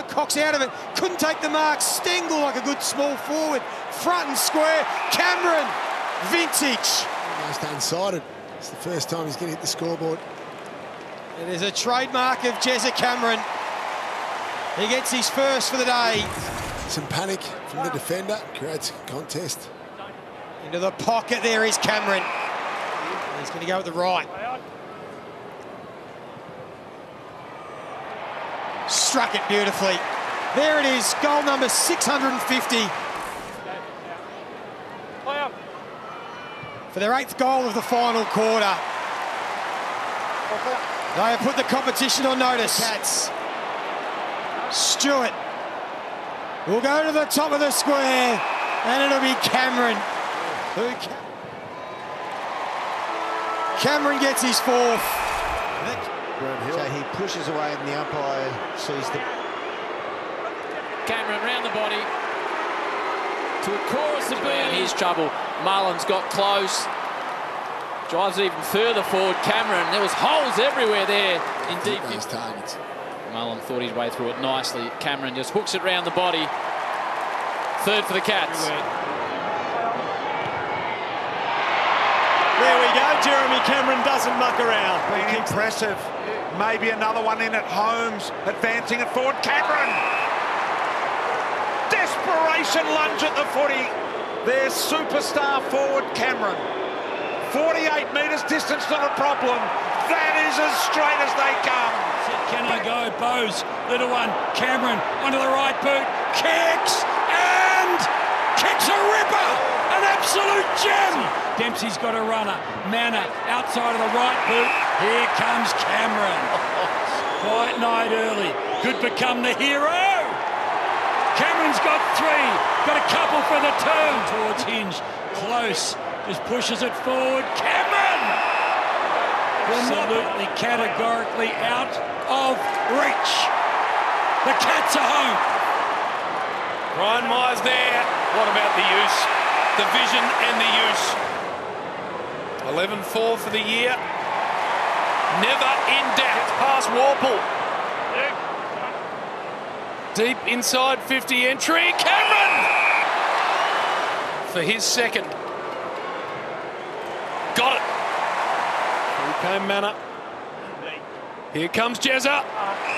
Cox out of it, couldn't take the mark. Stengel like a good small forward, front and square. Cameron, vintage. Almost unsighted. It's the first time he's going to hit the scoreboard. It is a trademark of Jezza Cameron. He gets his first for the day. Some panic from the defender, creates a contest. Into the pocket there is Cameron. He's going to go with the right. Struck it beautifully. There it is, goal number 650. For their 8th goal of the final quarter. They have put the competition on notice. Cats. Stewart will go to the top of the square, and it'll be Cameron. Cameron gets his 4th. So he pushes away and the umpire sees the... Cameron round the body to a chorus of boom. Here's trouble. Mullins got close. Drives even further forward. Cameron, there was holes everywhere there in deep. Those targets. Mullins thought his way through it nicely. Cameron just hooks it round the body. 3rd for the Cats. There we go. Jeremy Cameron doesn't muck around. Been impressive. Maybe another one in at Holmes, advancing it forward. Cameron! Desperation lunge at the footy. There's superstar forward Cameron. 48 metres distance, not a problem. That is as straight as they come. Can I go? Bose, little one. Cameron onto the right boot. Kicks and kicks a ripper. An absolute gem. Dempsey's got a runner. Manor outside of the right boot. Here comes Cameron. Quiet night early. Could become the hero. Cameron's got 3. Got a couple for the turn towards Hinge. Close. Just pushes it forward. Cameron! Absolutely categorically out of reach. The Cats are home. Ryan Myers there. What about the use? The vision and the use. 11-4 for the year. Never in doubt. Past Warple. Deep inside 50 entry. Cameron! For his 2nd. Got it. Here came Manor. Here comes Jezza.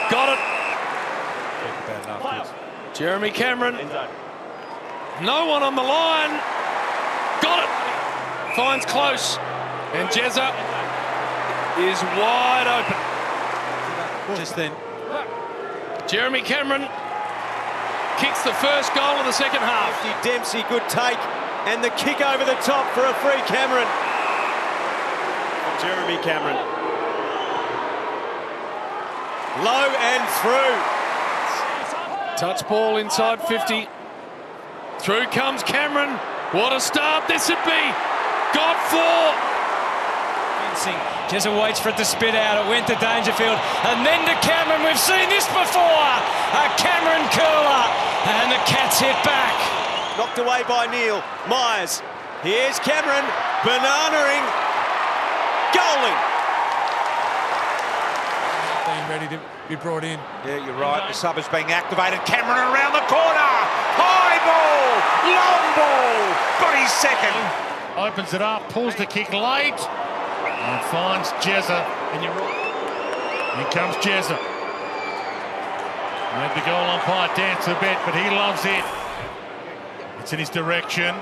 Got it. Jeremy Cameron. No one on the line. Got it. Finds close. And Jezza is wide open. Just then. Jeremy Cameron kicks the first goal of the 2nd half. Dempsey, good take. And the kick over the top for a free Cameron. Jeremy Cameron. Low and through. Touch ball inside 50. Through comes Cameron. What a start this would be. Got 4. Jezza waits for it to spit out. It went to Dangerfield and then to Cameron. We've seen this before. A Cameron curler and the Cats hit back. Knocked away by Neil. Myers. Here's Cameron. Bananaing. Goaling. Being ready to be brought in. Yeah, you're right. The sub is being activated. Cameron around the corner. High ball. Long ball. Got his 2nd. Opens it up. Pulls the kick late. And finds Jezza. And you're right. Here comes Jezza. Made the goal umpire dance a bit, but he loves it. It's in his direction.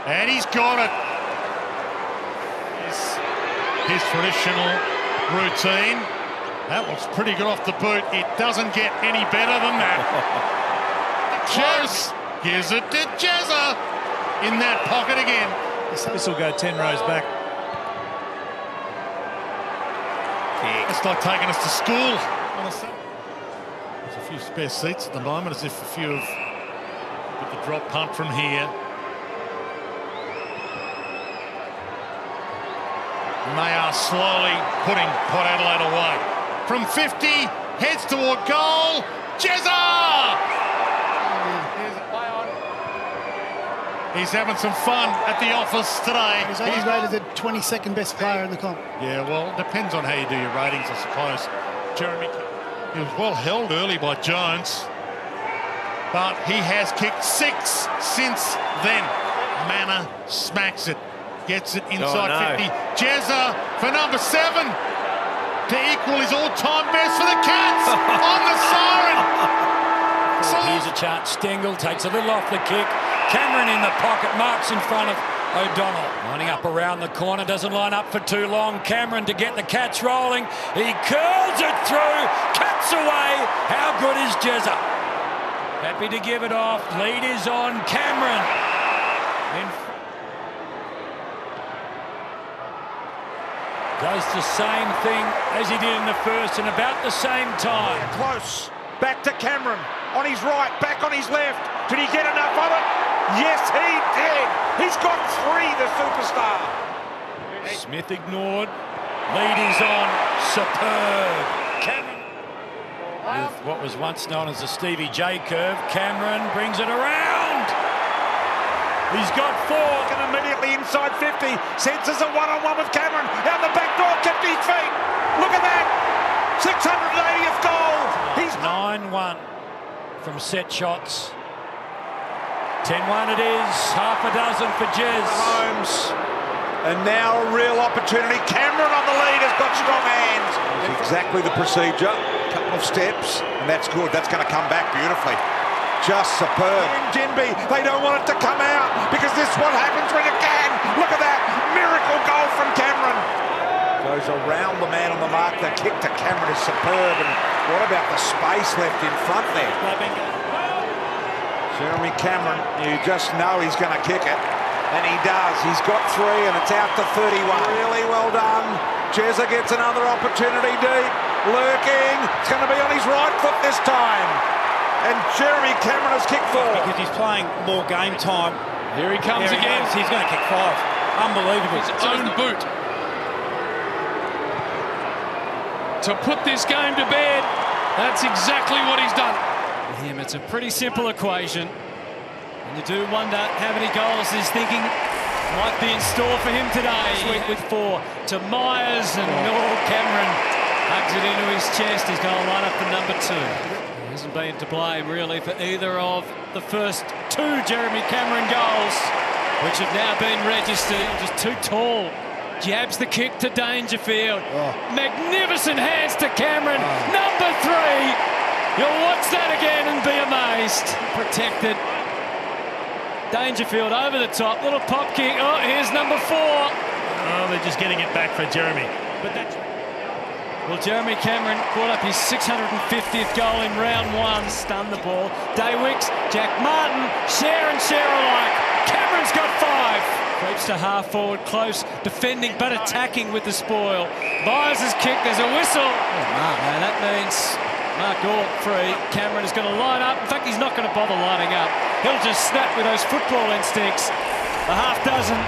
And he's got it. His traditional routine. That was pretty good off the boot. It doesn't get any better than that. Jez gives it to Jezza in that pocket again. This will go 10 rows back. It's like taking us to school. There's a few spare seats at the moment, as if a few have got the drop punt from here. And they are slowly putting Port Adelaide away. From 50, heads toward goal. Jezza! He's having some fun at the office today. He's rated the 22nd best player in the comp. Yeah, well, it depends on how you do your ratings, I suppose. Jeremy, he was well held early by Jones. but he has kicked 6 since then. Manor smacks it, gets it inside 50. Jezza for number 7 to equal his all-time best for the Cats on the siren. Here's a chance. Stengel takes a little off the kick. Cameron in the pocket, marks in front of O'Donnell. Lining up around the corner, doesn't line up for too long. Cameron to get the Cats rolling. He curls it through. Cats away. How good is Jezza? Happy to give it off. Lead is on Cameron. Does the same thing as he did in the first and about the same time. Close. Back to Cameron. On his right, back on his left. Did he get enough of it? Yes, he did. He's got 3, the superstar. Smith ignored. Lead is on. Superb. Cameron. With what was once known as the Stevie J curve, Cameron brings it around. He's got 4. And immediately inside 50. Senses a one-on-one with Cameron. Out the back door, kept his feet. Look at that. 680th goal. He's 9-1 from set shots. 10-1 it is. Half a dozen for Jez. Holmes. And now a real opportunity. Cameron on the lead has got strong hands. Exactly the procedure. Couple of steps. And that's good. That's going to come back beautifully. Just superb. Jinby, they don't want it to come out because this is what happens when you can. Look at that. Miracle goal from Cameron. Goes around the man on the mark. The kick to Cameron is superb. And what about the space left in front there? Jeremy Cameron, you just know he's going to kick it. And he does. He's got 3 and it's out to 31. Really well done. Jezza gets another opportunity deep. Lurking. It's going to be on his right foot this time. And Jeremy Cameron has kicked 4. Because he's playing more game time. Here he comes again. He's going to kick 5. Unbelievable. His own boot. To put this game to bed, that's exactly what he's done. For him, it's a pretty simple equation. And you do wonder how many goals he's thinking might be in store for him today. Sweet with 4 to Myers, and Cameron hugs it into his chest. He's going to line up for number 2. He hasn't been to blame really for either of the first 2 Jeremy Cameron goals, which have now been registered. Just too tall. Jabs the kick to Dangerfield. Magnificent hands to Cameron. Number 3. You'll watch that again and be amazed. Protected. Dangerfield over the top. Little pop kick. Oh, here's number 4. Oh, they're just getting it back for Jeremy. But that's... Well, Jeremy Cameron brought up his 650th goal in round 1. Stunned the ball. Daywicks, Jack Martin, share alike. Cameron's got 5. Creeps to half forward, close, defending but attacking with the spoil. Myers' kick, there's a whistle. Now that means Mark Gore free. Cameron is going to line up. In fact, he's not going to bother lining up. He'll just snap with those football instincts. A half dozen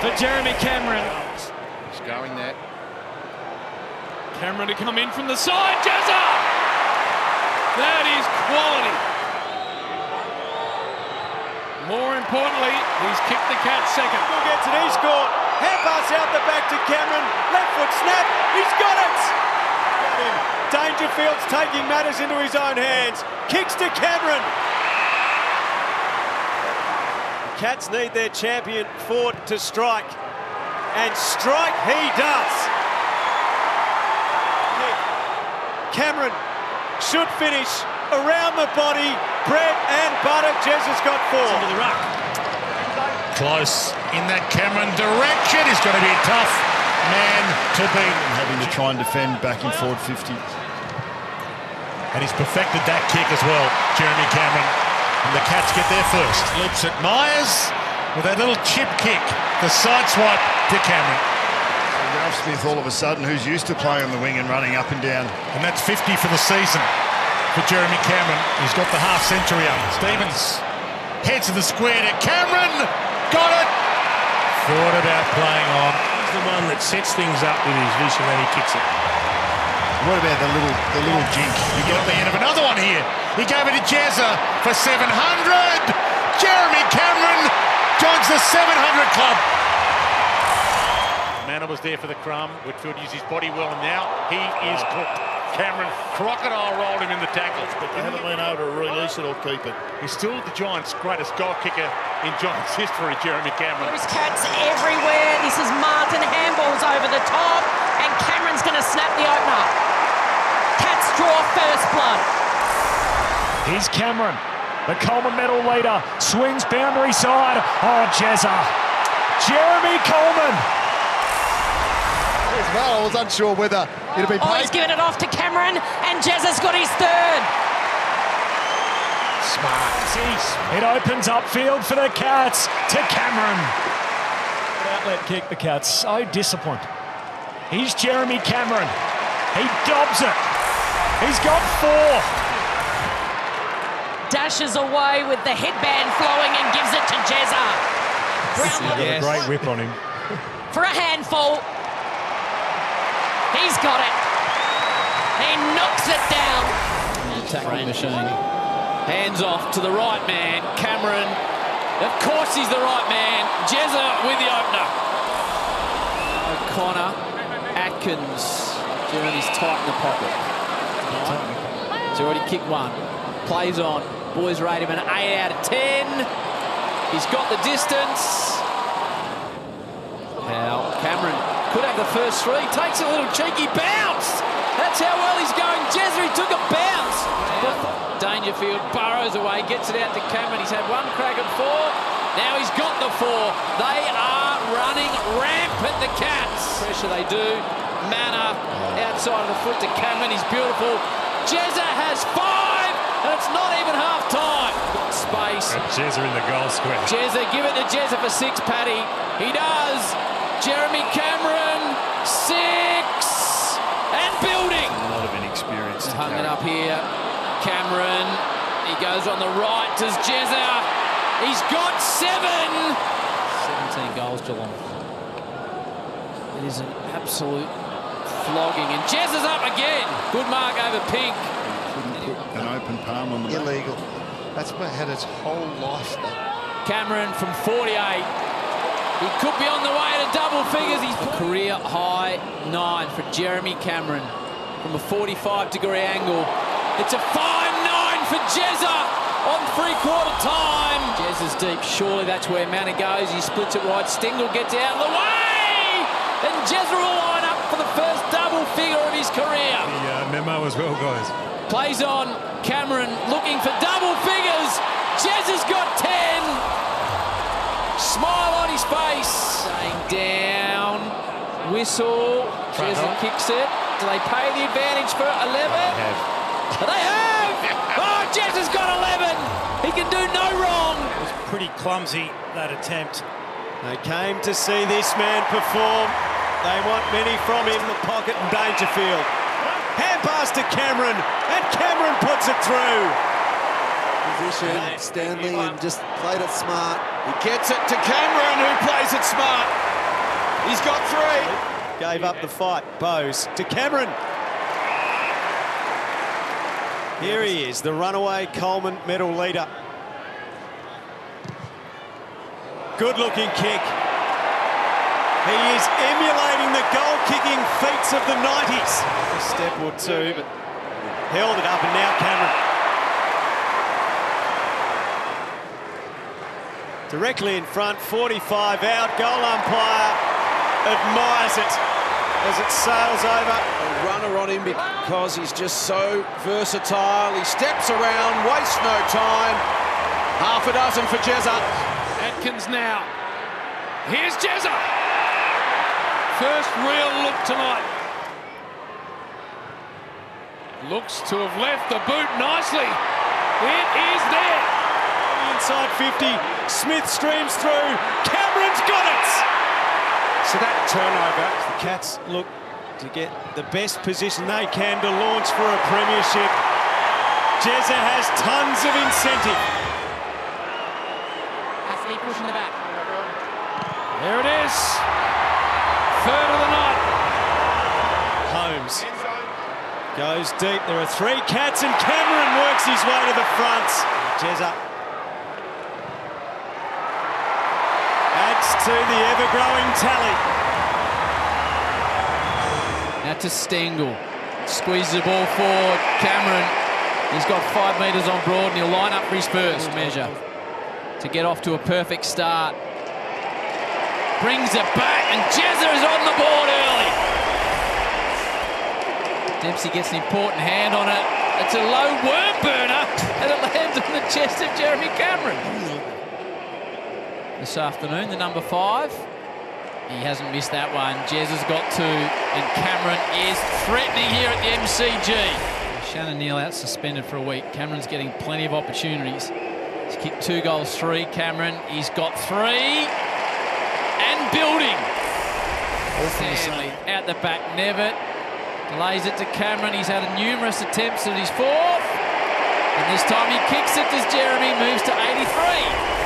for Jeremy Cameron. He's going there. Cameron to come in from the side. Jezza! That is quality. More importantly, he's kicked the Cats second. Still gets it, he's scored. Hand pass out the back to Cameron. Left foot snap, he's got it! Got him. Dangerfield's taking matters into his own hands. Kicks to Cameron. The Cats need their champion Ford to strike. And strike he does. Cameron should finish around the body. Bread and butter. Jezza's got 4. Into the ruck. Close in that Cameron direction. Is going to be a tough man to beat. Having to try and defend back in forward 50. And he's perfected that kick as well, Jeremy Cameron. And the Cats get there first. Looks at Myers with that little chip kick. The side swipe to Cameron. Ralph Smith all of a sudden, who's used to playing on the wing and running up and down. And that's 50 for the season for Jeremy Cameron. He's got the half-century up. Stevens heads to the square to Cameron. Got it. Thought about playing on. He's the one that sets things up with his vision and he kicks it. What about the little jink? You get on the end of another one here. He gave it to Jezza for 700. Jeremy Cameron joins the 700 club. Manor was there for the crumb. Whitfield used his body well, and now he is cooked. Cameron. Crocodile rolled him in the tackles. But they haven't been able to release it or keep it. He's still the Giants' greatest goal kicker in Giants history, Jeremy Cameron. There's cats everywhere. This is Martin, handballs over the top, and Cameron's going to snap the opener. Cats draw first blood. Here's Cameron, the Coleman Medal leader, swings boundary side. Oh, Jezza. Jeremy Coleman. As well, I was unsure whether it'd be Oh, he's given it off to Cameron, and Jezza's got his third. Smart. It opens up field for the Cats to Cameron. Outlet kick, the Cats so disciplined. Here's Jeremy Cameron. He dobs it. He's got 4. Dashes away with the headband flowing and gives it to Jezza. Got a great whip on him. For a handful. He's got it. He knocks it down. Tackling machine. Hands off to the right man, Cameron. Of course he's the right man. Jezza with the opener. O'Connor, Atkins. Journey's tight in the pocket. He's already kicked one. Plays on. Boys rate him an 8 out of 10. He's got the distance. Now Cameron could have the first 3. Takes a little cheeky bounce. That's how well he's going. Jezza, he took a bounce. Dangerfield burrows away, gets it out to Cameron. He's had 1 crack at 4. Now he's got the 4. They are running rampant, the Cats. Pressure they do. Manor outside of the foot to Cameron. He's beautiful. Jezza has 5, and it's not even half time. Got space. And Jezza in the goal square. Jezza, give it to Jezza for 6, Paddy. He does. Jeremy Cameron, 6, and building. A lot of inexperience. Hung it up here. Cameron, he goes on the right, does Jezza. He's got 7. 17 goals, Geelong. It is an absolute flogging, and Jezza's up again. Good mark over Pink. An open palm on the illegal. That's had his whole life. Cameron from 48. He could be on the way to double figures. He's a career high 9 for Jeremy Cameron from a 45-degree angle. It's a 5-9 for Jezza on 3/4 time. Jezza's deep. Surely that's where Manor goes. He splits it wide. Stengel gets out of the way, and Jezza will line up for the first double figure of his career. The memo as well, guys. Plays on. Cameron looking for double figures. Jezza's got 10. Smile on his face. Staying down. Whistle. Jezza kicks it. Do they pay the advantage for 11? They have. Oh, Jezza's got 11. He can do no wrong. It was pretty clumsy, that attempt. They came to see this man perform. They want many from him. The pocket and Dangerfield. Hand pass to Cameron, and Cameron puts it through. Position, Stanley, and just played it smart. He gets it to Cameron, who plays it smart. He's got 3. Gave up the fight. Bowes to Cameron. Here he is, the runaway Coleman Medal leader. Good-looking kick. He is emulating the goal-kicking feats of the 90s. A step or 2, but held it up, and now Cameron. Directly in front, 45 out. Goal umpire admires it as it sails over. A runner on him because he's just so versatile. He steps around, wastes no time. Half a dozen for Jezza. Atkins now. Here's Jezza. First real look tonight. Looks to have left the boot nicely. It is there. Inside 50, Smith streams through. Cameron's got it. So that turnover, the Cats look to get the best position they can to launch for a premiership. Jezza has tons of incentive. Astley pushing the back. There it is. Third of the night. Holmes goes deep. There are 3 Cats, and Cameron works his way to the front. Jezza adds to the ever-growing tally. Now to Stengel. Squeezes the ball forward. Cameron, he's got 5 metres on broad and he'll line up for his first measure to get off to a perfect start. Brings it back and Jezza is on the board early. Dempsey gets an important hand on it. It's a low worm burner and it lands on the chest of Jeremy Cameron. This afternoon, the number 5. He hasn't missed that one. Jez has got 2 and Cameron is threatening here at the MCG. Shannon Neal out suspended for a week. Cameron's getting plenty of opportunities. He's kicked 2 goals, 3. Cameron, he's got 3 and building. Stanley out the back, Nevitt delays it to Cameron. He's had numerous attempts at his 4th. And this time he kicks it as Jeremy moves to 83.